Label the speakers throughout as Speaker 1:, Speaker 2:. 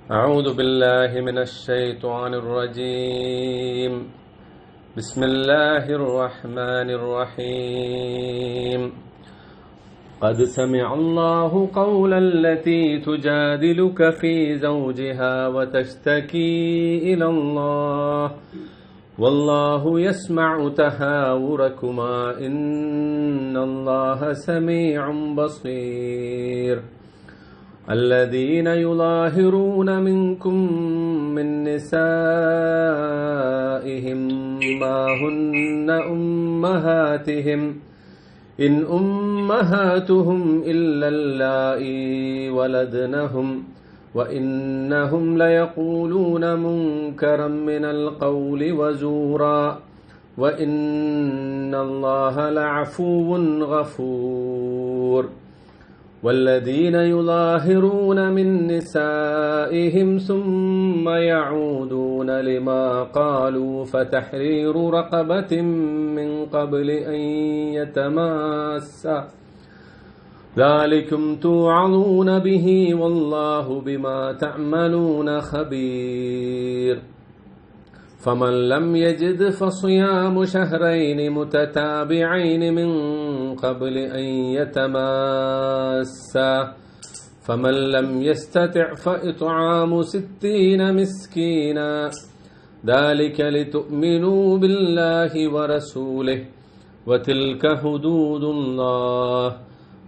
Speaker 1: أعوذ بالله من الشيطان الرجيم. بسم الله الرحمن الرحيم. قد سمع الله قول التي تجادلك في زوجها وتشتكي إلى الله والله يسمع تهاوركما إن الله سميع بصير. الذين يظاهرون منكم من نسائهم ما هن أمهاتهم إن أمهاتهم إلا اللائي ولدنهم وإنهم ليقولون منكرا من القول وزورا وإن الله لعفو غفور. والذين يظاهرون من نسائهم ثم يعودون لما قالوا فتحرير رقبة من قبل أن يتماسا ذلكم توعظون به والله بما تعملون خبير. فمن لم يجد فصيام شهرين متتابعين من قبل أن يتماسا فمن لم يستطع فإطعام 60 مسكينا ذلك لتؤمنوا بالله ورسوله وتلك حدود الله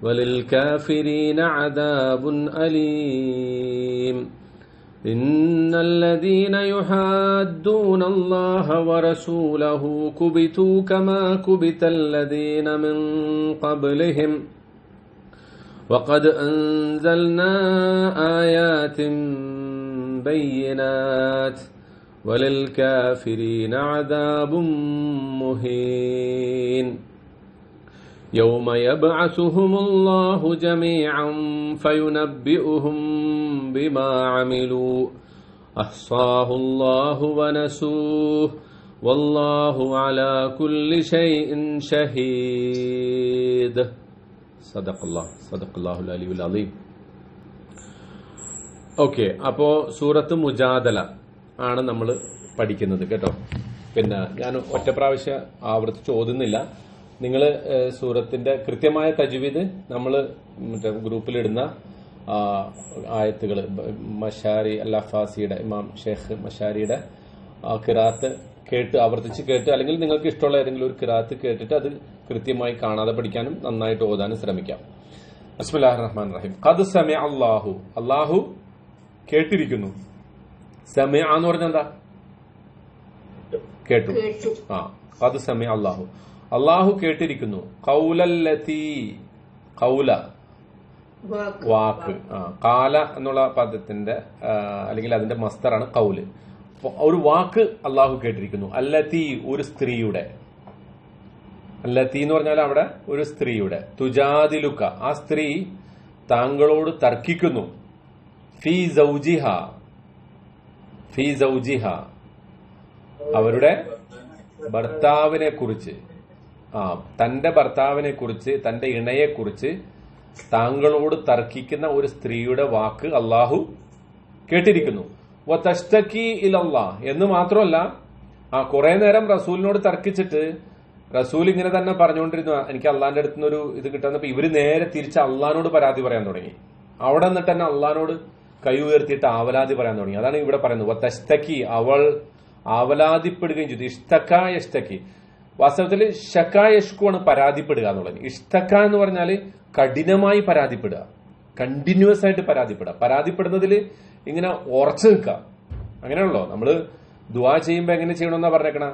Speaker 1: وللكافرين عذاب أليم. إن الذين يحادون الله ورسوله كبتوا كما كبت الذين من قبلهم وقد أنزلنا آيات بينات وللكافرين عذاب مهين. يوم يبعثهم الله جميعا فينبئهم بما عملوا أحصاه الله ونسوه والله على كل شيء شهيد. صدق الله العلي العظيم. Okay, അപ്പോൾ സൂറത്ത് മുജാദല ആണ് നമ്മൾ പഠിക്കുന്നത് കേട്ടോ. പിന്നെ ഞാൻ ഒറ്റ പ്രാവശ്യം ആവർത്തിച്ച് ഓതുന്നില്ല. നിങ്ങൾ സൂറത്തിന്റെ കൃത്യമായ തജ്വീദ് നമ്മൾ മറ്റേ ഗ്രൂപ്പിലിടുന്ന ആയത്തുകൾ മഷാരി അൽ-അഫാസിയുടെ ഇമാം ഷെയ്ഖ് മഷാരിയുടെ ഖിറാത്ത് കേട്ട് ആവർത്തിച്ച് കേട്ട് അല്ലെങ്കിൽ നിങ്ങൾക്ക് ഇഷ്ടമുള്ള ഏതെങ്കിലും ഒരു ഖിറാത്ത് കേട്ടിട്ട് അത് കൃത്യമായി കാണാതെ പഠിക്കാനും നന്നായിട്ട് ഓതാനും ശ്രമിക്കാം. ബിസ്മില്ലാഹിർ റഹ്മാനിർ റഹീം. ഖദ് സമിഅ അല്ലാഹു, അല്ലാഹു കേട്ടിരിക്കുന്നു. സമിഅ എന്ന് പറഞ്ഞാൽ എന്താ? കേട്ടു. ഖദ് സമിഅ അല്ലാഹു, അല്ലാഹു കേട്ടിരിക്കുന്നു. ഖൗലല്ലതി, ഖൗല വാക്ക്, കാല എന്നുള്ള പദത്തിന്റെ അല്ലെങ്കിൽ അതിന്റെ മസ്തറാണ് കൗല്. ഒരു വാക്ക് അള്ളാഹു കേട്ടിരിക്കുന്നു. അല്ലത്തി, ഒരു സ്ത്രീയുടെ, അല്ലത്തി എന്ന് പറഞ്ഞാൽ അവിടെ ഒരു സ്ത്രീയുടെ, തുജാദിലുക, ആ സ്ത്രീ താങ്കളോട് തർക്കിക്കുന്നു. ഫീ സൗജിഹ, ഫീ സൗജിഹ, അവരുടെ ഭർത്താവിനെ കുറിച്ച്, തന്റെ ഭർത്താവിനെ കുറിച്ച്, തന്റെ ഇണയെ കുറിച്ച് താങ്കളോട് തർക്കിക്കുന്ന ഒരു സ്ത്രീയുടെ വാക്ക് അള്ളാഹു കേട്ടിരിക്കുന്നു. വതഷ്തകി ഇലല്ലാഹ് എന്ന് മാത്രമല്ല, കുറെ നേരം റസൂലിനോട് തർക്കിച്ചിട്ട് റസൂൽ ഇങ്ങനെ തന്നെ പറഞ്ഞുകൊണ്ടിരുന്നു, എനിക്ക് അള്ളാന്റെ അടുത്ത് നിന്നൊരു ഇത് കിട്ടുന്നപ്പോ ഇവര് നേരെ തിരിച്ച് അള്ളഹാനോട് പരാതി പറയാൻ തുടങ്ങി. അവിടെ നിന്നിട്ട് തന്നെ അള്ളഹാനോട് കൈ ഉയർത്തിയിട്ട് ആവലാതി പറയാൻ തുടങ്ങി. അതാണ് ഇവിടെ പറയുന്നത്. വതഷ്തകി, അവൾ ആവലാതിപ്പെടുകയും ചെയ്തു. ഇഷ്തക യഷ്തകി, വാസ്തവത്തിൽ ഷക്ക യഷ്കു ആണ് പരാതിപ്പെടുക എന്നുള്ളത്. ഇഷ്തക എന്ന് പറഞ്ഞാൽ കഠിനമായി പരാതിപ്പെടുക, കണ്ടിന്യൂസ് ആയിട്ട് പരാതിപ്പെടുക. പരാതിപ്പെടുന്നതിൽ ഇങ്ങനെ ഉറച്ചു നിൽക്കുക, അങ്ങനെയാണല്ലോ. നമ്മള് ദുആ ചെയ്യുമ്പോ എങ്ങനെ ചെയ്യണമെന്നാ പറഞ്ഞേക്കണ?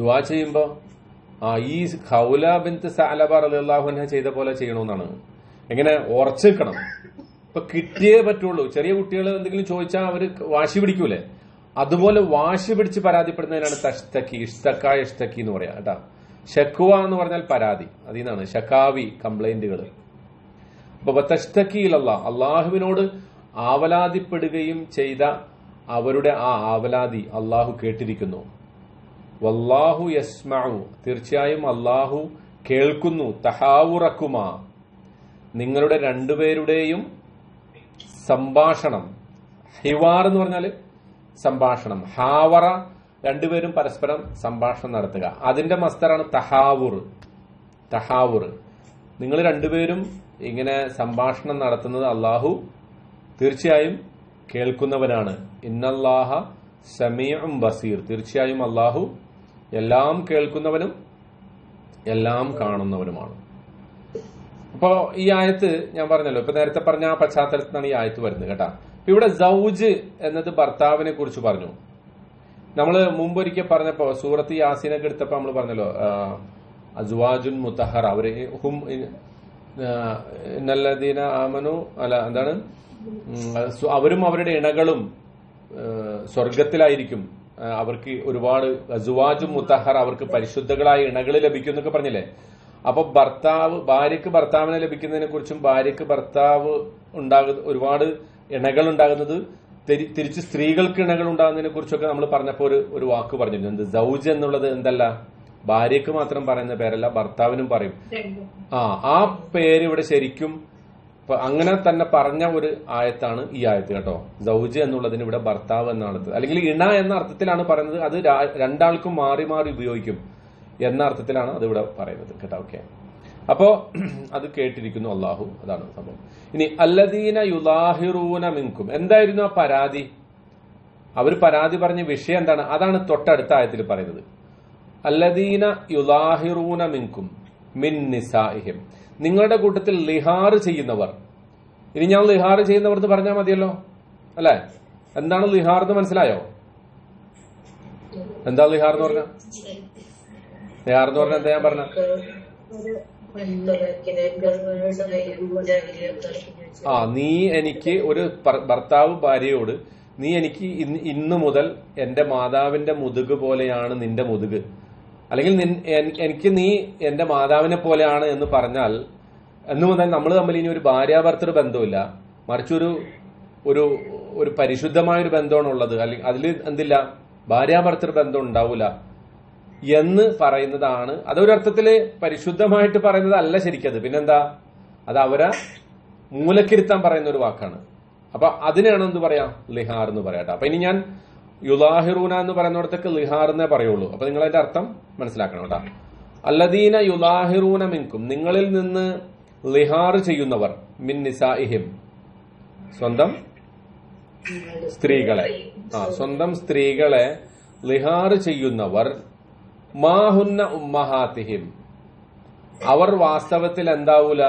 Speaker 1: ദുആ ചെയ്യുമ്പോ ഈ ഖൗല ബിൻത് സഅലബ റളിയല്ലാഹു അൻഹ ചെയ്ത പോലെ ചെയ്യണമെന്നാണ്. എങ്ങനെ ഉറച്ചു നിൽക്കണം. ഇപ്പൊ കിട്ടിയേ പറ്റുള്ളൂ. ചെറിയ കുട്ടികൾ എന്തെങ്കിലും ചോദിച്ചാൽ അവര് വാശി പിടിക്കൂലേ, അതുപോലെ വാശി പിടിച്ച് പരാതിപ്പെടുന്നതിനാണ് തഷ്തക്കി, ഇഷ്തക ഇഷ്തക്കി എന്ന് പറയാ കേട്ടാ. ഷക്വ എന്ന് പറഞ്ഞാൽ പരാതി, അതിൽ നിന്നാണ് ഷക്കാവി, കംപ്ലൈന്റുകൾ. അപ്പൊ തഷ്തക്കിയിലല്ല, അള്ളാഹുവിനോട് ആവലാതിപ്പെടുകയും ചെയ്ത അവരുടെ ആ ആവലാതി അള്ളാഹു കേട്ടിരിക്കുന്നു. വല്ലാഹു യസ്മഉ, തീർച്ചയായും അള്ളാഹു കേൾക്കുന്നു. തഹാവുറക്കുമാ, നിങ്ങളുടെ രണ്ടുപേരുടെയും സംഭാഷണം. ഹിവാർ എന്ന് പറഞ്ഞാൽ സംഭാഷണം. ഹാവറ രണ്ടുപേരും പരസ്പരം സംഭാഷണം നടത്തുക. അതിന്റെ മസ്തറാണ് തഹാവുർ. തഹാവുർ നിങ്ങൾ രണ്ടുപേരും ഇങ്ങനെ സംഭാഷണം നടത്തുന്നത് അള്ളാഹു തീർച്ചയായും കേൾക്കുന്നവനാണ്. ഇന്നല്ലാഹ സമീഉം ബസീർ. തീർച്ചയായും അള്ളാഹു എല്ലാം കേൾക്കുന്നവനും എല്ലാം കാണുന്നവനുമാണ്. അപ്പോ ഈ ആയത്ത് ഞാൻ പറഞ്ഞല്ലോ, ഇപ്പൊ നേരത്തെ പറഞ്ഞ ആ പശ്ചാത്തലത്തിലാണ് ഈ ആയത്ത് വരുന്നത് കേട്ടാ. ഇവിടെ സൗജ് എന്നത് ഭർത്താവിനെ കുറിച്ച് പറഞ്ഞു. നമ്മള് മുമ്പൊരിക്കൽ പറഞ്ഞപ്പോ സൂറത്ത് യാസീനൊക്കെ എടുത്തപ്പോ നമ്മൾ പറഞ്ഞല്ലോ അസ്വാജുൻ മുത്തഹറ, അവര് ഹും ഇന്നല്ലദീന ആമനു അല്ല എന്താണ്, അവരും അവരുടെ ഇണകളും സ്വർഗത്തിലായിരിക്കും, അവർക്ക് ഒരുപാട് അസ്വാജും മുത്തഹറ, അവർക്ക് പരിശുദ്ധകളായ ഇണകൾ ലഭിക്കും എന്നൊക്കെ പറഞ്ഞില്ലേ. അപ്പൊ ഭാര്യക്ക് ഭർത്താവിനെ ലഭിക്കുന്നതിനെ കുറിച്ചും ഭാര്യക്ക് ഭർത്താവ് ഒരുപാട് ഇണകൾ ഉണ്ടാകുന്നത് തിരിച്ച് സ്ത്രീകൾക്ക് ഇണകൾ ഉണ്ടാകുന്നതിനെ കുറിച്ചൊക്കെ നമ്മൾ പറഞ്ഞപ്പോ ഒരു വാക്ക് പറഞ്ഞിരുന്നു. എന്ത് സൗജ് എന്നുള്ളത് എന്തല്ല, ഭാര്യക്ക് മാത്രം പറയുന്ന പേരല്ല, ഭർത്താവിനും പറയും. ആ പേര് ഇവിടെ ശരിക്കും അങ്ങനെ തന്നെ പറഞ്ഞ ഒരു ആയത്താണ് ഈ ആയത്ത് കേട്ടോ. സൗജ് എന്നുള്ളതിന് ഇവിടെ ഭർത്താവ് എന്നാണ്, അല്ലെങ്കിൽ ഇണ എന്ന അർത്ഥത്തിലാണ് പറയുന്നത്. അത് രണ്ടാൾക്കും മാറി മാറി ഉപയോഗിക്കും എന്ന അർത്ഥത്തിലാണ് അത് ഇവിടെ പറയുന്നത് കേട്ടോ. ഓക്കെ, അപ്പോ അത് കേട്ടിരിക്കുന്നു അള്ളാഹു. അതാണ് സംഭവം. ഇനി അല്ലദീന യുലാഹിറൂന മിൻകും, എന്തായിരുന്നു ആ പരാതി? അവർ പരാതി പറഞ്ഞ വിഷയം എന്താണ്? അതാണ് തൊട്ടടുത്ത ആയത്തിൽ പറയുന്നത്. അല്ലദീന യുലാഹിറൂന മിൻകും മിൻ നിസാഇഹിം, നിങ്ങളുടെ കൂട്ടത്തിൽ ലിഹാർ ചെയ്യുന്നവർ. ഇനി ഞാൻ ലിഹാർ ചെയ്യുന്നവർ എന്ന് പറഞ്ഞാൽ മതിയല്ലോ അല്ലെ? എന്താണ് ലിഹാർ എന്ന് മനസ്സിലായോ? എന്താ ലിഹാർ എന്ന് പറഞ്ഞ? ലിഹാർ എന്ന് പറഞ്ഞ എന്താ ഞാൻ പറഞ്ഞ? നീ എനിക്ക് ഒരു ഭർത്താവ് ഭാര്യയോട് നീ എനിക്ക് ഇന്നു മുതൽ എന്റെ മാതാവിന്റെ മുതുക് പോലെയാണ് നിന്റെ മുതുക്, അല്ലെങ്കിൽ എനിക്ക് നീ എന്റെ മാതാവിനെ പോലെയാണ് എന്ന് പറഞ്ഞാൽ എന്നു മുതൽ നമ്മൾ തമ്മിൽ ഇനി ഒരു ഭാര്യാഭർത്തൃ ബന്ധമില്ല, മറിച്ചൊരു ഒരു ഒരു പരിശുദ്ധമായൊരു ബന്ധമാണ് ഉള്ളത്. അല്ലെങ്കിൽ അതിൽ എന്തില്ല, ഭാര്യാഭർത്തൃ ബന്ധം ഉണ്ടാവൂല എന്ന് പറയുന്നതാണ്. അതൊരർത്ഥത്തില് പരിശുദ്ധമായിട്ട് പറയുന്നത് അല്ല ശരിക്കത്. പിന്നെന്താ, അത് അവരെ മൂലക്കിരുത്താൻ പറയുന്ന ഒരു വാക്കാണ്. അപ്പൊ അതിനാണ് എന്ത് പറയാ, ലിഹാർ എന്ന് പറയാട്ടെ. അപ്പൊ ഇനി ഞാൻ യുലാഹിറൂന എന്ന് പറയുന്നിടത്തേക്ക് ലിഹാർ എന്നേ പറയുള്ളൂ. അപ്പൊ നിങ്ങൾ അതിന്റെ അർത്ഥം മനസ്സിലാക്കണം കേട്ടാ. അല്ലദീന യുലാഹിറൂന മിൻകും, നിങ്ങളിൽ നിന്ന് ലിഹാർ ചെയ്യുന്നവർ, മിൻ നിസാഇഹിം, സ്വന്തം സ്ത്രീകളെ, സ്വന്തം സ്ത്രീകളെ ലിഹാർ ചെയ്യുന്നവർ, മാഹുന്ന ഉമ്മഹാത്തിഹിം, അവർ വാസ്തവത്തിൽ എന്താവൂല,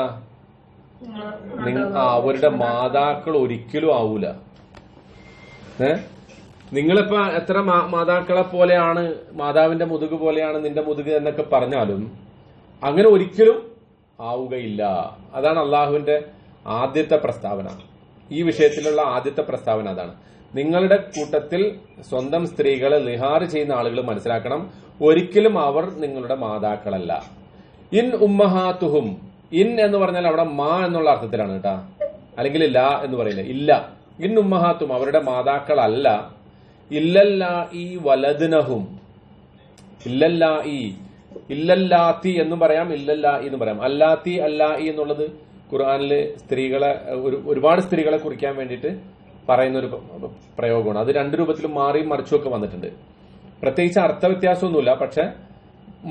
Speaker 1: അവരുടെ മാതാക്കൾ ഒരിക്കലും ആവൂല. നിങ്ങളിപ്പോ എത്ര മാതാക്കളെ പോലെയാണ്, മാതാവിന്റെ മുതുക് പോലെയാണ് നിന്റെ മുതുക് എന്നൊക്കെ പറഞ്ഞാലും അങ്ങനെ ഒരിക്കലും ആവുകയില്ല. അതാണ് അള്ളാഹുവിന്റെ ആദ്യത്തെ പ്രസ്താവന. ഈ വിഷയത്തിലുള്ള ആദ്യത്തെ പ്രസ്താവന അതാണ്. നിങ്ങളുടെ കൂട്ടത്തിൽ സ്വന്തം സ്ത്രീകളെ ലിഹാർ ചെയ്യുന്ന ആളുകൾ മനസ്സിലാക്കണം, ഒരിക്കലും അവർ നിങ്ങളുടെ മാതാക്കളല്ല. ഇൻ ഉമ്മഹാത്തുഹും, ഇൻ എന്ന് പറഞ്ഞാൽ അവിടെ മാ എന്നുള്ള അർത്ഥത്തിലാണ് കേട്ടാ, അല്ലെങ്കിൽ ലാ എന്ന് പറയില്ല, ഇല്ല. ഇൻ ഉമ്മഹാത്തും, അവരുടെ മാതാക്കളല്ല. ഇല്ലല്ലാ ഈ വലദ്നഹും, ഇല്ലല്ലാ ഈ, ഇല്ലല്ലാത്തി എന്നും പറയാം, ഇല്ലല്ലാ എന്നും പറയാം. അല്ലാത്തി അല്ലായി എന്നുള്ളത് ഖുർആനില് സ്ത്രീകളെ ഒരുപാട് സ്ത്രീകളെ കുറിക്കാൻ വേണ്ടിയിട്ട് പറയുന്ന ഒരു പ്രയോഗമാണ്. അത് രണ്ട് രൂപത്തിലും മാറിയും മറിച്ചുമൊക്കെ വന്നിട്ടുണ്ട്. പ്രത്യേകിച്ച് അർത്ഥവ്യത്യാസമൊന്നുമില്ല, പക്ഷെ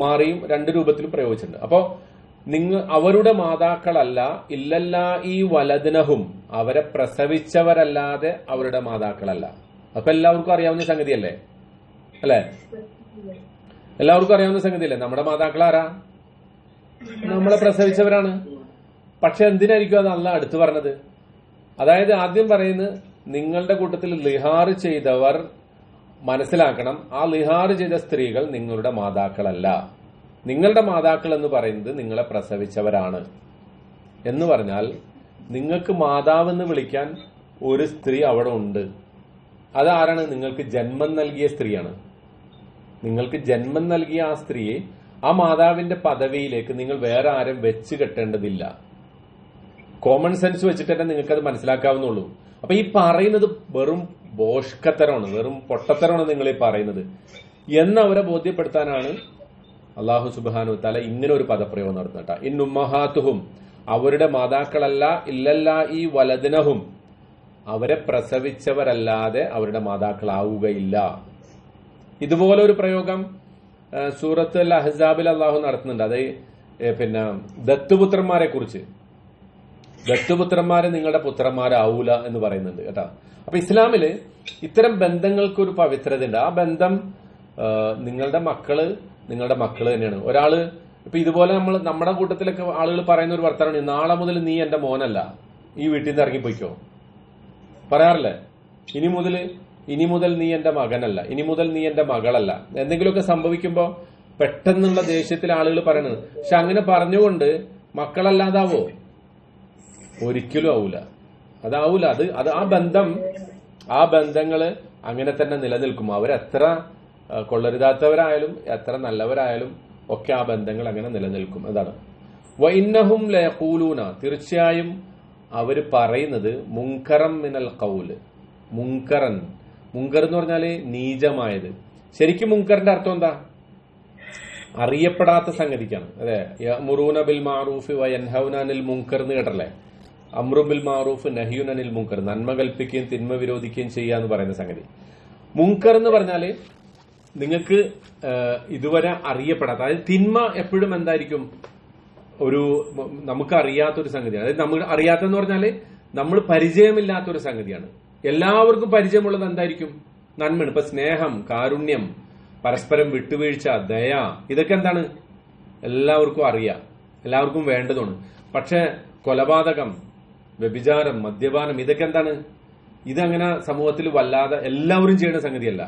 Speaker 1: മാറിയും രണ്ട് രൂപത്തിലും പ്രയോഗിച്ചിട്ടുണ്ട്. അപ്പോ അവരുടെ മാതാക്കളല്ല, ഇല്ലല്ലാ ഈ വലദ്നഹും, അവരെ പ്രസവിച്ചവരല്ലാതെ അവരുടെ മാതാക്കളല്ല. അപ്പൊ എല്ലാവർക്കും അറിയാവുന്ന സംഗതിയല്ലേ അല്ലെ? എല്ലാവർക്കും അറിയാവുന്ന സംഗതിയല്ലേ? നമ്മുടെ മാതാക്കൾ ആരാ? നമ്മളെ പ്രസവിച്ചവരാണ്. പക്ഷെ എന്തിനായിരിക്കും അത് അള്ളാഹ് അടുത്ത് പറഞ്ഞത്? അതായത് ആദ്യം പറയുന്നത്, നിങ്ങളുടെ കൂട്ടത്തിൽ ലിഹാർ ചെയ്തവർ മനസ്സിലാക്കണം, ആ ലിഹാർ ചെയ്ത സ്ത്രീകൾ നിങ്ങളുടെ മാതാക്കളല്ല. നിങ്ങളുടെ മാതാക്കൾ എന്ന് പറയുന്നത് നിങ്ങളെ പ്രസവിച്ചവരാണ്. എന്ന് പറഞ്ഞാൽ നിങ്ങൾക്ക് മാതാവെന്ന് വിളിക്കാൻ ഒരു സ്ത്രീ അവിടെ ഉണ്ട്. അതാരാണ്? നിങ്ങൾക്ക് ജന്മം നൽകിയ സ്ത്രീയാണ്. നിങ്ങൾക്ക് ജന്മം നൽകിയ ആ സ്ത്രീയെ, ആ മാതാവിന്റെ പദവിയിലേക്ക് നിങ്ങൾ വേറെ ആരും വെച്ച് കെട്ടേണ്ടതില്ല. കോമൺ സെൻസ് വെച്ചിട്ട് തന്നെ നിങ്ങൾക്ക് അത് മനസ്സിലാക്കാവുന്നുള്ളൂ. അപ്പൊ ഈ പറയുന്നത് വെറും ബോഷ്കത്തരമാണ്, വെറും പൊട്ടത്തരമാണ് നിങ്ങൾ ഈ പറയുന്നത് എന്ന് അവരെ ബോധ്യപ്പെടുത്താനാണ് അള്ളാഹു സുബ്ഹാനഹു തആല ഇങ്ങനെ ഒരു പദപ്രയോഗം നടത്തുന്നത്. ഇൻ ഉമ്മഹാത്തുഹും, അവരുടെ മാതാക്കളല്ല, ഇല്ലല്ലാ ഈ വലദ്നഹും, അവരെ പ്രസവിച്ചവരല്ലാതെ അവരുടെ മാതാക്കളാവുകയില്ല. ഇതുപോലെ ഒരു പ്രയോഗം സൂറത്ത് അൽ അഹ്സാബിൽ അള്ളാഹു നടത്തുന്നുണ്ട്. അത് പിന്നെ ദത്തുപുത്രന്മാരെ കുറിച്ച്, ദത്തുപുത്രന്മാരെ നിങ്ങളുടെ പുത്രന്മാരാവൂല എന്ന് പറയുന്നുണ്ട് കേട്ടോ. അപ്പൊ ഇസ്ലാമില് ഇത്തരം ബന്ധങ്ങൾക്കൊരു പവിത്രത ഉണ്ട്. ആ ബന്ധം നിങ്ങളുടെ മക്കള് തന്നെയാണ്. ഒരാള് ഇപ്പൊ ഇതുപോലെ നമ്മുടെ കൂട്ടത്തിലൊക്കെ ആളുകൾ പറയുന്ന ഒരു വർത്തമാനമാണ്, നാളെ മുതൽ നീ എന്റെ മോനല്ല, ഈ വീട്ടിൽ നിന്ന് ഇറങ്ങിപ്പോയിക്കോ പറയാറില്ലേ. ഇനി മുതൽ നീ എന്റെ മകനല്ല, ഇനി മുതൽ നീ എന്റെ മകളല്ല. എന്തെങ്കിലുമൊക്കെ സംഭവിക്കുമ്പോ പെട്ടെന്നുള്ള ദേഷ്യത്തിൽ ആളുകൾ പറയുന്നത്. പക്ഷെ അങ്ങനെ പറഞ്ഞുകൊണ്ട് മക്കളല്ലാതാവോ? ഒരിക്കലും ആവൂല, അതാവൂല. അത് ആ ബന്ധങ്ങള് അങ്ങനെ തന്നെ നിലനിൽക്കും. അവരെത്ര കൊള്ളരുതാത്തവരായാലും എത്ര നല്ലവരായാലും ഒക്കെ ആ ബന്ധങ്ങൾ അങ്ങനെ നിലനിൽക്കും. അതാണ് വഇന്നഹും ലയഖൂലൂന, തീർച്ചയായും അവര് പറയുന്നത് മുൻകറം മിനൽ ഖൗല്. മുൻകർ എന്ന് പറഞ്ഞാല് നീചമായത്. ശരിക്കും മുൻകറിന്റെ അർത്ഥം എന്താ? അറിയപ്പെടാത്ത സംഗതിക്കാണ്. അതെ, യഅ്മുറൂന ബിൽ മഅറൂഫി വയൻഹൗന അനിൽ മുൻകർ എന്ന് കേട്ടല്ലേ. അംറു ബിൽ മഅറൂഫ് നഹ്യുൻ അനിൽ മുൻകർ, നന്മ കൽപ്പിക്കുകയും തിന്മ വിരോധിക്കുകയും ചെയ്യാന്ന് പറയുന്ന സംഗതി. മുൻകർ എന്ന് പറഞ്ഞാല് നിങ്ങൾക്ക് ഇതുവരെ അറിയപ്പെടാത്ത, അതായത് തിന്മ എപ്പോഴും എന്തായിരിക്കും? നമുക്ക് അറിയാത്തൊരു സംഗതിയാണ്. അതായത് നമ്മൾ അറിയാത്തെന്ന് പറഞ്ഞാല് നമ്മൾ പരിചയമില്ലാത്തൊരു സംഗതിയാണ്. എല്ലാവർക്കും പരിചയമുള്ളത് എന്തായിരിക്കും? നന്മയാണ്. ഇപ്പൊ സ്നേഹം, കാരുണ്യം, പരസ്പരം വിട്ടുവീഴ്ച, ദയ, ഇതൊക്കെ എന്താണ്? എല്ലാവർക്കും അറിയാം, എല്ലാവർക്കും വേണ്ടതാണ്. പക്ഷെ കൊലപാതകം, വ്യഭിചാരം, മദ്യപാനം, ഇതൊക്കെ എന്താണ്? ഇതങ്ങനെ സമൂഹത്തിൽ വല്ലാതെ എല്ലാവരും ചെയ്യുന്ന സംഗതിയല്ല.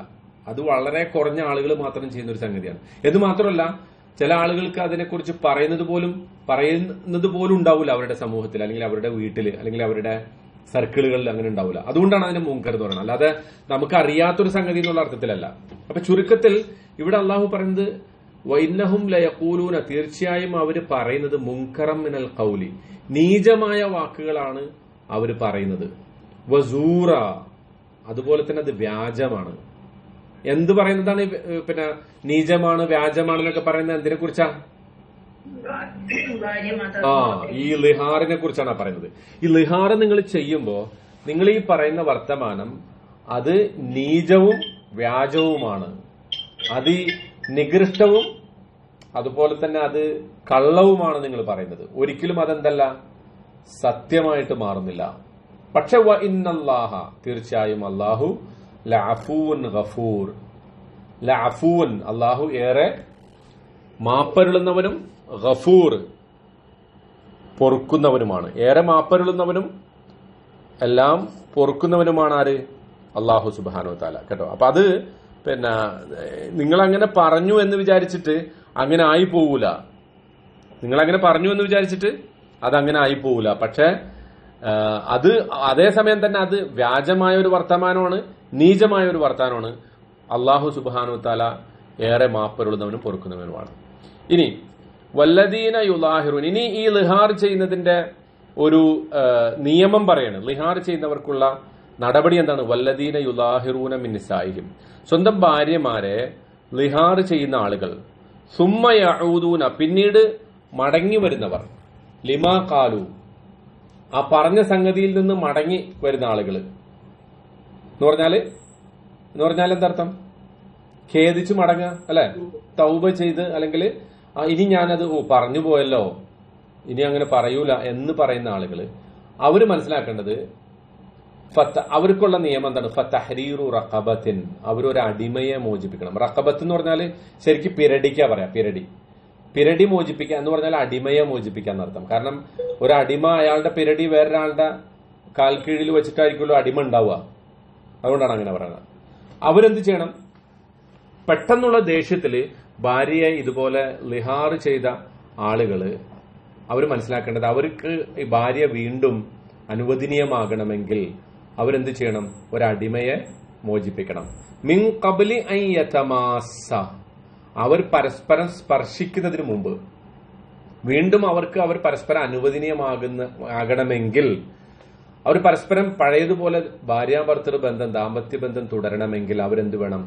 Speaker 1: അത് വളരെ കുറഞ്ഞ ആളുകൾ മാത്രം ചെയ്യുന്ന ഒരു സംഗതിയാണ്. എന്ന് മാത്രമല്ല, ചില ആളുകൾക്ക് അതിനെക്കുറിച്ച് പറയുന്നത് പോലും ഉണ്ടാവില്ല അവരുടെ സമൂഹത്തിൽ, അല്ലെങ്കിൽ അവരുടെ വീട്ടിൽ, അല്ലെങ്കിൽ അവരുടെ സർക്കിളുകളിൽ അങ്ങനെ ഉണ്ടാവില്ല. അതുകൊണ്ടാണ് അതിനെ മുൻകർ എന്ന് പറയുന്നത്, അല്ലാതെ നമുക്ക് അറിയാത്തൊരു സംഗതി എന്നുള്ള അർത്ഥത്തിലല്ല. അപ്പൊ ചുരുക്കത്തിൽ ഇവിടെ അള്ളാഹു പറയുന്നത് വഇന്നഹും ലയഖൂലൂന, തീർച്ചയായും അവര് പറയുന്നത് മുൻകറം മിനൽ ഖൗലി, നീചമായ വാക്കുകളാണ് അവര് പറയുന്നത്. വസൂറ, അതുപോലെ തന്നെ അത് വ്യാജമാണ്. എന്ത് പറയുന്നതാണ് പിന്നെ നീചമാണ്, വ്യാജമാണെന്നൊക്കെ പറയുന്നത്? എന്തിനെ കുറിച്ചാ? ഈ ലിഹാറിനെ കുറിച്ചാണ് പറയുന്നത്. ഈ ലിഹാർ നിങ്ങൾ ചെയ്യുമ്പോ നിങ്ങൾ ഈ പറയുന്ന വർത്തമാനം അത് നീചവും വ്യാജവുമാണ്, അത് നികൃഷ്ടവും അതുപോലെ തന്നെ അത് കള്ളവുമാണ് നിങ്ങൾ പറയുന്നത്. ഒരിക്കലും അതെന്തല്ല, സത്യമായിട്ട് മാറുന്നില്ല. പക്ഷെ വ ഇന്നല്ലാഹ, തീർച്ചയായും അല്ലാഹു ലഅഫൂൻ ഗഫൂർ, ലഅഫൂൻ, അല്ലാഹു ഏറെ മാപ്പരുളുന്നവനും, ഗഫൂർ പൊറുക്കുന്നവനുമാണ്. ഏറെ മാപ്പരുളുന്നവനും എല്ലാം പൊറുക്കുന്നവനുമാണ് ആര്? അല്ലാഹു സുബ്ഹാനഹു വ തആല. കേട്ടോ. അപ്പൊ അത് പിന്നെ നിങ്ങൾ അങ്ങനെ പറഞ്ഞു എന്ന് വിചാരിച്ചിട്ട് അങ്ങനെ ആയി പോവൂല. നിങ്ങൾ അങ്ങനെ പറഞ്ഞു എന്ന് വിചാരിച്ചിട്ട് അതങ്ങനെ ആയി പോവൂല. പക്ഷെ അത് അതേസമയം തന്നെ അത് വ്യാജമായ ഒരു വർത്തമാനമാണ്, നീചമായ ഒരു വർത്തമാനമാണ്. അല്ലാഹു സുബ്ഹാനഹു വ തആല ഏറെ മാപ്പരുളുന്നവനും പൊറുക്കുന്നവനുമാണ്. ഇനി വല്ലദീന യുലാഹിറൂൻ, ഇനി ഈ ലിഹാർ ചെയ്യുന്നതിന്റെ ഒരു നിയമം പറയാണ്. ലിഹാർ ചെയ്യുന്നവർക്കുള്ള നടപടി എന്താണ്? വല്ലദീന യുലാഹിറൂന മിൻ നിസാഇഹിം, സ്വന്തം ഭാര്യമാരെ ലിഹാർ ചെയ്യുന്ന ആളുകൾ, സുമ്മ യഊദൂന, പിന്നീട് മടങ്ങി വരുന്നവർ, ലിമാ ഖാലു, ആ പറഞ്ഞ സംഗതിയിൽ നിന്ന് മടങ്ങി വരുന്ന ആളുകൾ എന്ന് പറഞ്ഞാൽ എന്തർത്ഥം? ഖേദിച്ച് മടങ്ങുക അല്ലെ, തൗബ ചെയ്ത്, അല്ലെങ്കിൽ ഇനി ഞാനത് പറഞ്ഞു പോയല്ലോ, ഇനി അങ്ങനെ പറയൂല എന്ന് പറയുന്ന ആളുകൾ, അവര് മനസ്സിലാക്കേണ്ടത് അവർക്കുള്ള നിയമം എന്താണ്? ഫതഹ്രീറു റഖബത്തിൻ, അവരൊരു അടിമയെ മോചിപ്പിക്കണം. റഖബത്ത് എന്ന് പറഞ്ഞാല് ശരിക്കും പിരടിക്കാ പറയാ, പിരടി മോചിപ്പിക്കുക എന്ന് പറഞ്ഞാൽ അടിമയെ മോചിപ്പിക്കുക എന്നർത്ഥം. കാരണം ഒരു അടിമ അയാളുടെ പിരടി വേറൊരാളുടെ കാൽ കീഴിൽ വെച്ചിട്ടായിരിക്കുമല്ലോ അടിമ ഉണ്ടാവുക. അതുകൊണ്ടാണ് അങ്ങനെ പറയുന്നത്. അവരെന്ത് ചെയ്യണം? പെട്ടെന്നുള്ള ദേഷ്യത്തില് ഭാര്യയെ ഇതുപോലെ ലിഹാർ ചെയ്ത ആളുകള് അവർ മനസ്സിലാക്കേണ്ടത്, അവർക്ക് ഈ ഭാര്യ വീണ്ടും അനുവദനീയമാകണമെങ്കിൽ അവരെന്ത് ചെയ്യണം? ഒരടിമയെ മോചിപ്പിക്കണം. മിൻ ഖബ്ലി അൻ യതമാസ്സ, അവർ പരസ്പരം സ്പർശിക്കുന്നതിന് മുമ്പ്. വീണ്ടും അവർ പരസ്പരം അനുവദനീയമാകണമെങ്കിൽ, അവർ പരസ്പരം പഴയതുപോലെ ഭാര്യാഭർത്തൃ ബന്ധം, ദാമ്പത്യ ബന്ധം തുടരണമെങ്കിൽ അവരെന്ത് വേണം?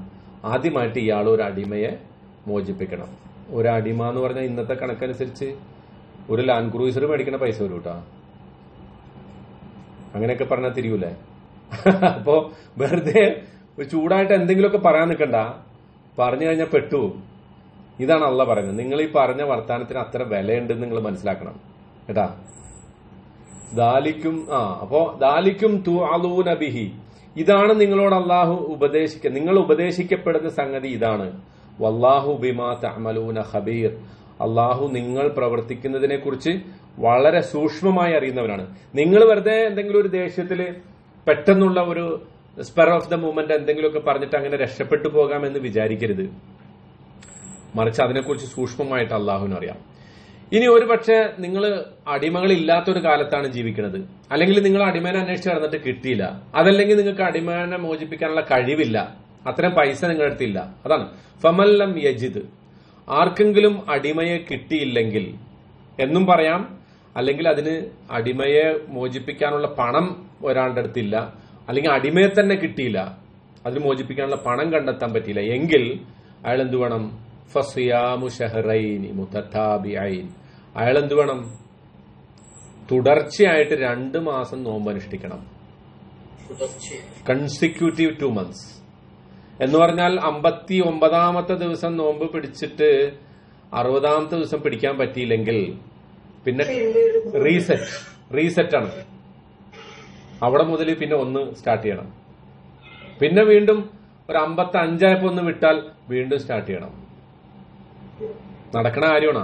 Speaker 1: ആദ്യമായിട്ട് ഇയാൾ ഒരു അടിമയെ മോചിപ്പിക്കണം. ഒരു അടിമ എന്ന് പറഞ്ഞാൽ ഇന്നത്തെ കണക്കനുസരിച്ച് ഒരു ലാൻഡ് ക്രൂയിസർ മേടിക്കുന്ന പൈസ വരും കേട്ടോ. അങ്ങനെയൊക്കെ പറഞ്ഞാൽ തിരിയൂലേ? അപ്പോ വെറുതെ ചൂടായിട്ട് എന്തെങ്കിലുമൊക്കെ പറയാൻ നിൽക്കണ്ട, പറഞ്ഞു കഴിഞ്ഞാൽ പെട്ടുപോകും. ഇതാണ് അള്ളാഹ് പറയുന്നത്. നിങ്ങൾ ഈ പറഞ്ഞ വർത്താനത്തിന് അത്ര വിലയുണ്ടെന്ന് നിങ്ങൾ മനസ്സിലാക്കണം കേട്ടാ. ദാലിക്കും അപ്പോ ദാലിക്കും തുഅലൂന ബിഹി, ഇതാണ് നിങ്ങളോട് അള്ളാഹു ഉപദേശിക്കുക, നിങ്ങൾ ഉപദേശിക്കപ്പെടുന്ന സംഗതി ഇതാണ്. വല്ലാഹു ബിമാ തഅമലൂന ഖബീർ, അള്ളാഹു നിങ്ങൾ പ്രവർത്തിക്കുന്നതിനെ കുറിച്ച് വളരെ സൂക്ഷ്മമായി അറിയുന്നവരാണ്. നിങ്ങൾ വെറുതെ എന്തെങ്കിലും ഒരു ദേഷ്യത്തില് പെട്ടെന്നുള്ള ഒരു സ്പെർ ഓഫ് ദ മൂമെന്റ് എന്തെങ്കിലുമൊക്കെ പറഞ്ഞിട്ട് അങ്ങനെ രക്ഷപ്പെട്ടു പോകാമെന്ന് വിചാരിക്കരുത്. മറിച്ച് അതിനെക്കുറിച്ച് സൂക്ഷ്മമായിട്ട് അള്ളാഹുവിന് അറിയാം. ഇനി ഒരുപക്ഷെ നിങ്ങൾ അടിമകളില്ലാത്തൊരു കാലത്താണ് ജീവിക്കുന്നത്, അല്ലെങ്കിൽ നിങ്ങൾ അടിമേനെ അന്വേഷിച്ച് നടന്നിട്ട് കിട്ടിയില്ല, അതല്ലെങ്കിൽ നിങ്ങൾക്ക് അടിമേനെ മോചിപ്പിക്കാനുള്ള കഴിവില്ല, അത്രയും പൈസ നിങ്ങളുടെ അടുത്തില്ല. അതാണ് ഫമല്ലം യജിദ്, ആർക്കെങ്കിലും അടിമയെ കിട്ടിയില്ലെങ്കിൽ എന്നും പറയാം, അല്ലെങ്കിൽ അതിന് അടിമയെ മോചിപ്പിക്കാനുള്ള പണം ഒരാളുടെ അടുത്തില്ല, അല്ലെങ്കിൽ അടിമയെ തന്നെ കിട്ടിയില്ല, അതിന് മോചിപ്പിക്കാനുള്ള പണം കണ്ടെത്താൻ പറ്റിയില്ല എങ്കിൽ അയാൾ എന്ത് വേണം? ഫസിയാമു ഷഹ്റൈനി മുതതാബിഐൻ, അയാൾ എന്ത് വേണം? തുടർച്ചയായിട്ട് 2 മാസം നോമ്പ് അനുഷ്ഠിക്കണം. കൺസിക്യൂട്ടീവ് 2 months എന്ന് പറഞ്ഞാൽ 59ാമത്തെ ദിവസം നോമ്പ് പിടിച്ചിട്ട് 60ാമത്തെ ദിവസം പിടിക്കാൻ പറ്റിയില്ലെങ്കിൽ പിന്നെ റീസെറ്റ് ആണ്. അവിടെ മുതൽ പിന്നെ ഒന്ന് സ്റ്റാർട്ട് ചെയ്യണം. പിന്നെ വീണ്ടും ഒരു 55 ഒന്ന് വിട്ടാൽ വീണ്ടും സ്റ്റാർട്ട് ചെയ്യണം. നടക്കണ കാര്യമാണ്.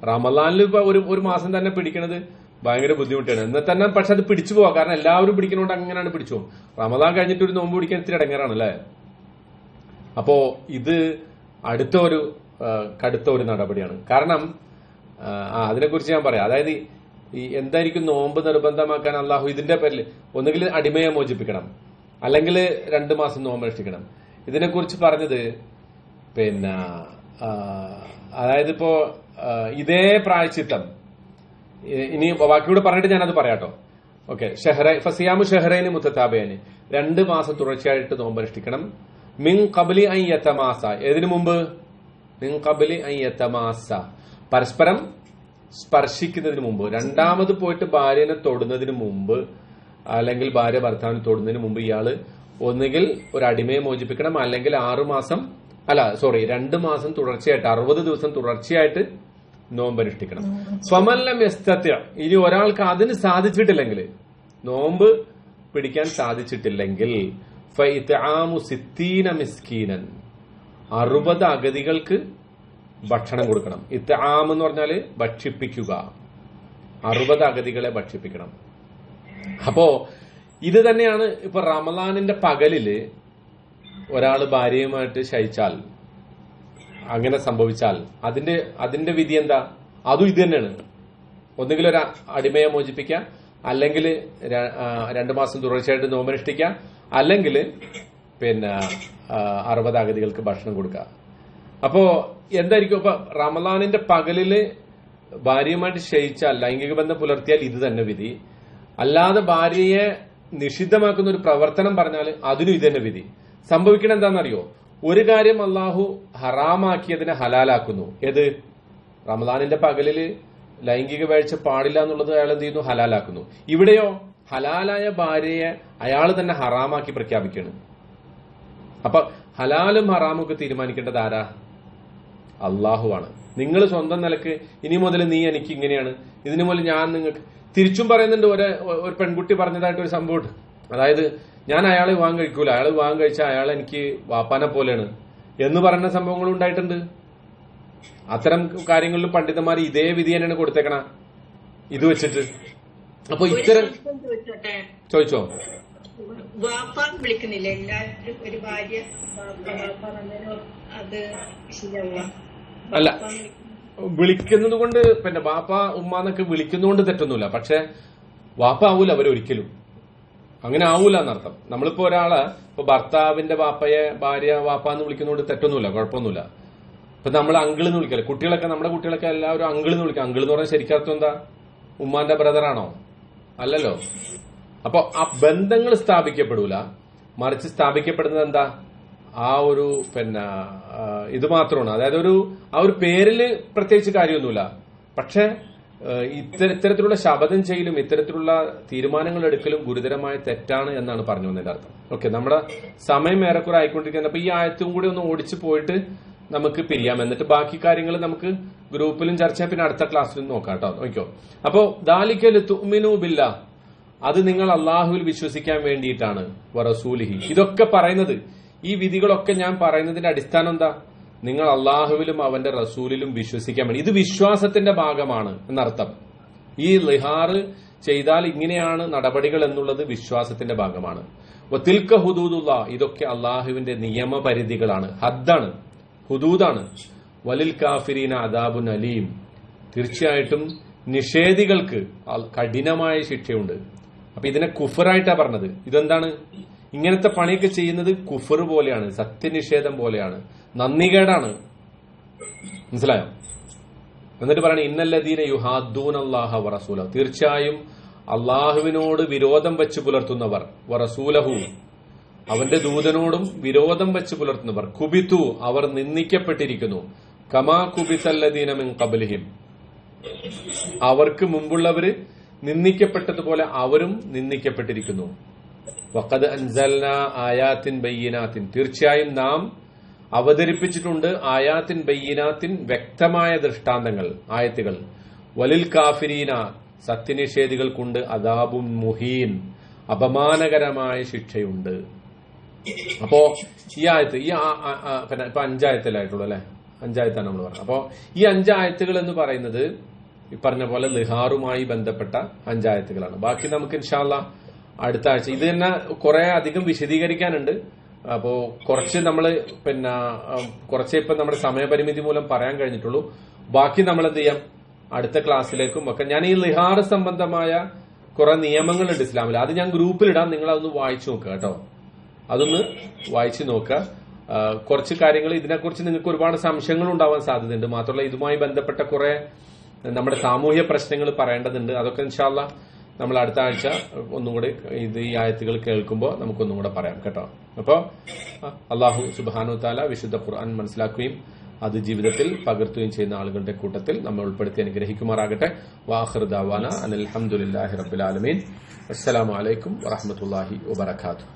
Speaker 1: റമദാനിൽ ഇപ്പൊ ഒരു മാസം തന്നെ പിടിക്കണത് ഭയങ്കര ബുദ്ധിമുട്ടാണ്. എന്നാൽ തന്നെ പക്ഷെ അത് പിടിച്ചു പോവാം, കാരണം എല്ലാവരും പിടിക്കുന്നതുകൊണ്ട് അങ്ങനെയാണ് പിടിച്ചു പോകും. റമദാൻ കഴിഞ്ഞിട്ട് ഒരു നോമ്പ് പിടിക്കാൻ ഇത്തിരി ഇടങ്ങേറാണ് അല്ലേ. അപ്പോ ഇത് കടുത്ത ഒരു നടപടിയാണ്. കാരണം അതിനെക്കുറിച്ച് ഞാൻ പറയാം. അതായത് ഈ എന്തായിരിക്കും നോമ്പ് നിർബന്ധമാക്കാൻ അള്ളാഹു ഇതിന്റെ പേരിൽ ഒന്നുകിൽ അടിമയെ മോചിപ്പിക്കണം, അല്ലെങ്കിൽ 2 മാസം നോമ്പ് അനുഷ്ഠിക്കണം. ഇതിനെക്കുറിച്ച് പറഞ്ഞത് പിന്നെ അതായത് ഇപ്പോ ഇതേ പ്രായച്ചിത്തം ഇനി ബാക്കിയോട് പറഞ്ഞിട്ട് ഞാനത് പറയാട്ടോ. ഓക്കെ, ഫസിയാമു ഷഹ്റൈനി മുതതാബിഐനി, 2 മാസം തുടർച്ചയായിട്ട് നോമ്പ് അനുഷ്ഠിക്കണം. മിൻ ഖബ്ലി അൻ യതമാസ, ഏതിനു മുമ്പ്? മിൻ ഖബ്ലി അൻ യതമാസ, പരസ്പരം സ്പർശിക്കുന്നതിന് മുമ്പ്. രണ്ടാമത് പോയിട്ട് ഭാര്യനെ തൊടുന്നതിന് മുമ്പ്, അല്ലെങ്കിൽ ഭാര്യ ഭർത്താവിനെ തൊടുന്നതിന് മുമ്പ് ഇയാള് ഒന്നുകിൽ ഒരു അടിമയെ മോചിപ്പിക്കണം, അല്ലെങ്കിൽ 2 മാസം തുടർച്ചയായിട്ട് 60 ദിവസം തുടർച്ചയായിട്ട് നോമ്പ് അനുഷ്ഠിക്കണം. ഫമല്ലം യസ്തത്യ, ഇനി ഒരാൾക്ക് അതിന് സാധിച്ചിട്ടില്ലെങ്കിൽ, നോമ്പ് പിടിക്കാൻ സാധിച്ചിട്ടില്ലെങ്കിൽ, ഫഇത്ആമു 60 മിസ്കീനൻ, 60 അഗതികൾക്ക് ഭക്ഷണം കൊടുക്കണം. ഇത്ആം എന്ന് പറഞ്ഞാല് ഭക്ഷിപ്പിക്കുക, 60 അഗതികളെ ഭക്ഷിപ്പിക്കണം. അപ്പോ ഇത് തന്നെയാണ് ഇപ്പൊ റമദാനിന്റെ പകലില് ഒരാള് ഭാര്യയുമായിട്ട് ശയിച്ചാൽ, അങ്ങനെ സംഭവിച്ചാൽ അതിന്റെ വിധി എന്താ? അതും ഇത് തന്നെയാണ്. ഒന്നുകിൽ ഒരു അടിമയെ മോചിപ്പിക്കുക, അല്ലെങ്കിൽ 2 മാസം തുടർച്ചയായിട്ട് നോമ്പനുഷ്ഠിക്കുക, അല്ലെങ്കിൽ പിന്നെ 60 അഗതികൾക്ക് ഭക്ഷണം കൊടുക്കുക. അപ്പോ എന്തായിരിക്കും ഇപ്പൊ റമദാനിന്റെ പകലില് ഭാര്യയുമായിട്ട് ശയിച്ചാൽ, ലൈംഗിക ബന്ധം പുലർത്തിയാൽ ഇത് തന്നെ വിധി. അല്ലാതെ ഭാര്യയെ നിഷിദ്ധമാക്കുന്ന ഒരു പ്രവർത്തനം പറഞ്ഞാൽ അതിനും ഇത് തന്നെ വിധി. സംഭവിക്കണം എന്താണെന്നറിയോ? ഒരു കാര്യം അള്ളാഹു ഹറാമാക്കിയതിനെ ഹലാലാക്കുന്നു. ഏത്? റമദാനിന്റെ പകലില് ലൈംഗിക വീഴ്ച പാടില്ല എന്നുള്ളത് അയാൾ എന്ത് ചെയ്യുന്നു? ഹലാലാക്കുന്നു. ഇവിടെയോ ഹലാലായ ഭാര്യയെ അയാൾ തന്നെ ഹറാമാക്കി പ്രഖ്യാപിക്കുകയാണ്. അപ്പൊ ഹലാലും ഹറാമും ഒക്കെ തീരുമാനിക്കേണ്ടത് ആരാ? അള്ളാഹുവാണ്. നിങ്ങൾ സ്വന്തം നിലക്ക് ഇനി മുതൽ നീ എനിക്ക് ഇങ്ങനെയാണ്, ഇതിനു മുതൽ ഞാൻ നിങ്ങൾക്ക് തിരിച്ചും പറയുന്നുണ്ട്. ഒരു പെൺകുട്ടി പറഞ്ഞതായിട്ട് ഒരു സംഭവം, അതായത് ഞാൻ അയാളെ വിവാഹം കഴിക്കൂല, അയാൾ വിവാഹം കഴിച്ചാൽ അയാൾ എനിക്ക് വാപ്പാനെ പോലെയാണ് എന്ന് പറയുന്ന സംഭവങ്ങളും ഉണ്ടായിട്ടുണ്ട്. അത്തരം കാര്യങ്ങളിൽ പണ്ഡിതന്മാർ ഇതേ വിധി തന്നെയാണ് കൊടുത്തേക്കണ ഇത് വെച്ചിട്ട്. അപ്പൊ ഇത്തരം ചോദിച്ചോ?
Speaker 2: വിളിക്കുന്നില്ല എല്ലാവരും ഒരു ഭാര്യ അത്
Speaker 1: അല്ല, വിളിക്കുന്നത് കൊണ്ട് പിന്നെ വാപ്പ ഉമ്മ എന്നൊക്കെ വിളിക്കുന്നതുകൊണ്ട് തെറ്റൊന്നുമില്ല. പക്ഷെ വാപ്പ ആവൂല അവരൊരിക്കലും, അങ്ങനെ ആവൂല എന്നർത്ഥം. നമ്മളിപ്പോ ഒരാളെ ഇപ്പൊ ഭർത്താവിന്റെ വാപ്പയെ ഭാര്യ വാപ്പ എന്ന് വിളിക്കുന്നതുകൊണ്ട് തെറ്റൊന്നുമില്ല, കുഴപ്പമൊന്നുമില്ല. ഇപ്പൊ നമ്മൾ അങ്കിൾ എന്ന് വിളിക്കല്ലേ, കുട്ടികളൊക്കെ നമ്മുടെ കുട്ടികളൊക്കെ എല്ലാവരും അങ്കിൾ എന്ന് വിളിക്കാം. അങ്കിൾ എന്ന് പറഞ്ഞാൽ ശരിക്കർത്ഥം എന്താ? ഉമ്മാന്റെ ബ്രദറാണോ? അല്ലല്ലോ. അപ്പൊ ആ ബന്ധങ്ങൾ സ്ഥാപിക്കപ്പെടൂല, മറിച്ച് സ്ഥാപിക്കപ്പെടുന്നത് എന്താ? ആ ഒരു പിന്നെ ഇത് മാത്രമാണ്. അതായത് ആ ഒരു പേരില് പ്രത്യേകിച്ച് കാര്യമൊന്നുമില്ല. പക്ഷെ ഇത്തരത്തിലുള്ള ശപഥം ചെയ്യലും ഇത്തരത്തിലുള്ള തീരുമാനങ്ങൾ എടുക്കലും ഗുരുതരമായ തെറ്റാണ് എന്നാണ് പറഞ്ഞു വന്നതിന്റെ അർത്ഥം. ഓക്കെ, നമ്മുടെ സമയം ഏറെക്കുറെ ആയിക്കൊണ്ടിരിക്കുന്നത്. അപ്പൊ ഈ ആയത്തും കൂടി ഒന്ന് ഓടിച്ചു പോയിട്ട് നമുക്ക് പിരിയാം. എന്നിട്ട് ബാക്കി കാര്യങ്ങൾ നമുക്ക് ഗ്രൂപ്പിലും ചർച്ച ചെയ്യാം, പിന്നെ അടുത്ത ക്ലാസ്സിലും നോക്കാം കേട്ടോ. നോക്കിയോ. അപ്പോ ദാലിക്കൽ തുഅ്മിനു ബില്ലാഹ്, അത് നിങ്ങൾ അള്ളാഹുവിൽ വിശ്വസിക്കാൻ വേണ്ടിയിട്ടാണ്, വറസൂലിഹി. ഇതൊക്കെ പറയുന്നത്, ഈ വിധികളൊക്കെ ഞാൻ പറയുന്നതിന്റെ അടിസ്ഥാനം എന്താ? നിങ്ങൾ അള്ളാഹുവിലും അവന്റെ റസൂലിലും വിശ്വസിക്കാൻ വേണ്ടി. ഇത് വിശ്വാസത്തിന്റെ ഭാഗമാണ് എന്നർത്ഥം. ഈ ലിഹാറ് ചെയ്താൽ ഇങ്ങനെയാണ് നടപടികൾ എന്നുള്ളത് വിശ്വാസത്തിന്റെ ഭാഗമാണ്. വതിൽക ഹുദൂദുല്ലാ, ഇതൊക്കെ അള്ളാഹുവിന്റെ നിയമപരിധികളാണ്, ഹദ്ദാണ്, ഹുദൂദാണ്. വലിൽ കാഫിരീന അദാബുൻ അലീം, തീർച്ചയായിട്ടും നിഷേധികൾക്ക് കഠിനമായ ശിക്ഷയുണ്ട്. അപ്പൊ ഇതിനെ കുഫറായിട്ടാ പറഞ്ഞത്. ഇതെന്താണ്? ഇങ്ങനത്തെ പണിയൊക്കെ ചെയ്യുന്നത് കുഫർ പോലെയാണ്, സത്യനിഷേധം പോലെയാണ്, നന്ദികേടാണ്. മനസ്സിലായോ? എന്നിട്ട് പറയണ ഇന്നല്ലദീന യുഹാദ്ദൂന അല്ലാഹ വറസൂലഹു, തീർച്ചയായും അള്ളാഹുവിനോട് വിരോധം വെച്ച് പുലർത്തുന്നവർ, വറസൂലഹു, അവന്റെ ദൂതനോടും വിരോധം വെച്ച് പുലർത്തുന്നവർ, കുബിതു, അവർ നിന്ദിക്കപ്പെട്ടിരിക്കുന്നു, കമാ കുബിതല്ലദീന മിൻ ഖബ്ലിഹിം, അവർക്ക് മുമ്പുള്ളവര് നിന്ദിക്കപ്പെട്ടതുപോലെ അവരും നിന്ദിക്കപ്പെട്ടിരിക്കുന്നു. വഖദ് അൻസൽന ആയാത്തിൻ ബയ്യിനാത്തിൻ, തീർച്ചയായും നാം അവതരിപ്പിച്ചിട്ടുണ്ട് ആയാത്തിൻ ബയ്യിനാത്തിൻ, വ്യക്തമായ ദൃഷ്ടാന്തങ്ങൾ, ആയത്തുകൾ. വലിൽ കാഫിരീന, സത്യനിഷേധികൾക്കുണ്ട് അദാബുൻ മുഹീൻ, അപമാനകരമായ ശിക്ഷയുണ്ട്. അപ്പോ ഈ ആയത്ത്, പിന്നെ ഇപ്പൊ 5 ആയത്തിലായിട്ടുള്ളൂ അല്ലെ, 5 ആയത്താണ് നമ്മൾ പറഞ്ഞത്. അപ്പോ ഈ 5 ആയത്തുകൾ എന്ന് പറയുന്നത് ഈ പറഞ്ഞ പോലെ ലിഹാറുമായി ബന്ധപ്പെട്ട 5 ആയത്തുകളാണ്. ബാക്കി നമുക്ക് ഇൻഷാ അല്ലാഹ് അടുത്ത ആഴ്ച. ഇത് തന്നെ കുറെ അധികം വിശദീകരിക്കാനുണ്ട്. അപ്പോ കുറച്ച് നമ്മള് പിന്നെ കുറച്ചേ ഇപ്പൊ നമ്മുടെ സമയപരിമിതി മൂലം പറയാൻ കഴിഞ്ഞിട്ടുള്ളൂ. ബാക്കി നമ്മൾ എന്ത് ചെയ്യാം, അടുത്ത ക്ലാസ്സിലേക്കും ഒക്കെ. ഞാൻ ഈ ലിഹാർ സംബന്ധമായ കുറെ നിയമങ്ങളുണ്ട് ഇസ്ലാമിൽ, അത് ഞാൻ ഗ്രൂപ്പിലിടാം, നിങ്ങൾ അതൊന്ന് വായിച്ചു നോക്കുക കേട്ടോ. അതൊന്ന് വായിച്ചു നോക്കുക. കുറച്ച് കാര്യങ്ങൾ ഇതിനെക്കുറിച്ച് നിങ്ങൾക്ക് ഒരുപാട് സംശയങ്ങൾ ഉണ്ടാവാൻ സാധ്യതയുണ്ട്. മാത്രമല്ല ഇതുമായി ബന്ധപ്പെട്ട കുറെ നമ്മുടെ സാമൂഹ്യ പ്രശ്നങ്ങൾ പറയേണ്ടതുണ്ട്. അതൊക്കെ ഇൻഷാ അല്ലാഹ് നമ്മൾ അടുത്ത ആഴ്ച ഒന്നുകൂടി ഈ ആയത്തുകൾ കേൾക്കുമ്പോൾ നമുക്കൊന്നും കൂടെ പറയാം കേട്ടോ. അപ്പോ അള്ളാഹു സുബ്ഹാനഹു തആല വിശുദ്ധ ഖുർആൻ മനസ്സിലാക്കുകയും അത് ജീവിതത്തിൽ പകർത്തുകയും ചെയ്യുന്ന ആളുകളുടെ കൂട്ടത്തിൽ നമ്മൾ ഉൾപ്പെടുത്തി അനുഗ്രഹിക്കുമാറാകട്ടെ. വാഖിറു ദഅവാന അനിൽ ഹംദുലില്ലാഹി റബ്ബിൽ ആലമീൻ. അസ്സലാമു അലൈക്കും വറഹ്മത്തുള്ളാഹി വബറകാതുഹു.